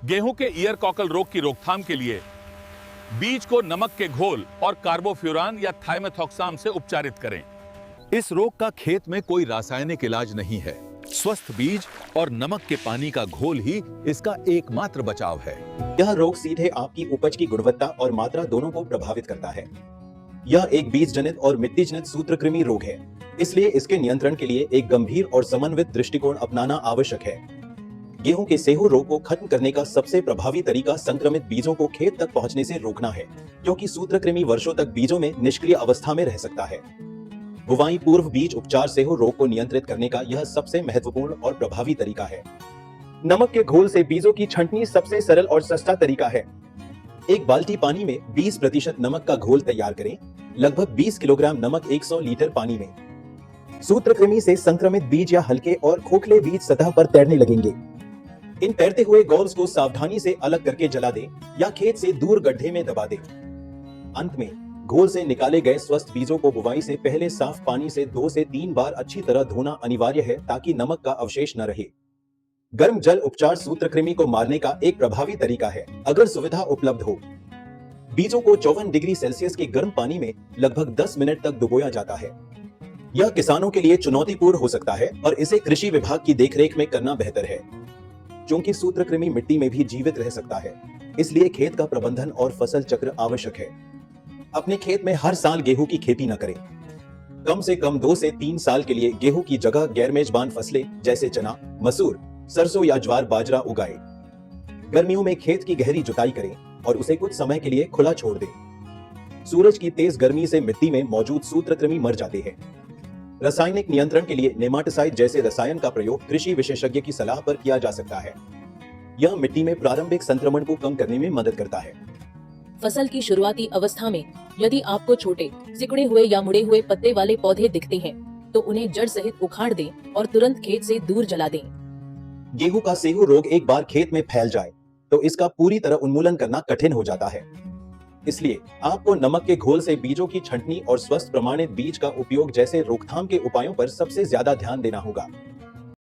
गेहूं के year cockle रोग की रोकथाम के लिए बीज को नमक के घोल और कार्बोफ्यूरान या थाइमेथॉक्साम से उपचारित करें। इस रोग का खेत में कोई रासायनिक इलाज नहीं है। स्वस्थ बीज और नमक के पानी का घोल ही इसका एकमात्र बचाव है। यह रोग सीधे आपकी उपज की गुणवत्ता और मात्रा दोनों को प्रभावित करता है। यह एक बीज जनित और मिट्टी जनित सूत्रकृमि रोग है, इसलिए इसके नियंत्रण के लिए एक गंभीर और समन्वित दृष्टिकोण अपनाना आवश्यक है। गेहूं के सेहू रोग को खत्म करने का सबसे प्रभावी तरीका संक्रमित बीजों को खेत तक पहुंचने से रोकना है, क्योंकि सूत्रकृमि वर्षों तक बीजों में निष्क्रिय अवस्था में रह सकता है। बुवाई पूर्व बीज उपचार सेहू रोग को नियंत्रित करने का यह सबसे महत्वपूर्ण और प्रभावी तरीका है। नमक के घोल से बीजों की छंटनी सबसे सरल और सस्ता तरीका है। एक बाल्टी पानी में 20% नमक का घोल तैयार करें, लगभग 20 किलोग्राम नमक 100 लीटर पानी में। सूत्रकृमि से संक्रमित बीज या हल्के और खोखले बीज सतह पर तैरने लगेंगे। इन तैरते हुए गॉल्स को सावधानी से अलग करके जला दें या खेत से दूर गड्ढे में दबा दें। अंत में घोल से निकाले गए स्वस्थ बीजों को बुवाई से पहले साफ पानी से 2 से 3 बार अच्छी तरह धोना अनिवार्य है, ताकि नमक का अवशेष न रहे। गर्म जल उपचार सूत्रकृमि को मारने का एक प्रभावी तरीका है, अगर सुविधा उपलब्ध हो। बीजों को 54 डिग्री सेल्सियस के गर्म पानी में लगभग 10 मिनट तक डुबोया जाता है। यह किसानों के लिए चुनौतीपूर्ण हो सकता है और इसे कृषि विभाग की देखरेख में करना बेहतर है, क्योंकि सूत्रकृमि मिट्टी में भी जीवित रह सकता है। इसलिए खेत का प्रबंधन और फसल चक्र आवश्यक है। अपने खेत में हर साल गेहूं की खेती न करें। कम से कम 2 से 3 साल के लिए गेहूं की जगह गैर मेजबान फसलें जैसे चना, मसूर, सरसों या ज्वार बाजरा उगाएं। गर्मियों में खेत की गहरी जुताई करें और उसे कुछ समय के लिए खुला छोड़ दें। सूरज की तेज गर्मी से मिट्टी में मौजूद सूत्रकृमि मर जाते हैं। रासायनिक नियंत्रण के लिए नेमाटिसाइड जैसे रसायन का प्रयोग कृषि विशेषज्ञ की सलाह पर किया जा सकता है। यह मिट्टी में प्रारंभिक संक्रमण को कम करने में मदद करता है। फसल की शुरुआती अवस्था में यदि आपको छोटे, सिकुड़े हुए या मुड़े हुए पत्ते वाले पौधे दिखते हैं, तो उन्हें जड़ सहित उखाड़ दें और तुरंत खेत से दूर जला दें। गेहूं का सेहू रोग एक बार खेत में फैल जाए तो इसका पूरी तरह उन्मूलन करना कठिन हो जाता है। इसलिए आपको नमक के घोल से बीजों की छंटनी और स्वस्थ प्रमाणित बीज का उपयोग जैसे रोकथाम के उपायों पर सबसे ज्यादा ध्यान देना होगा।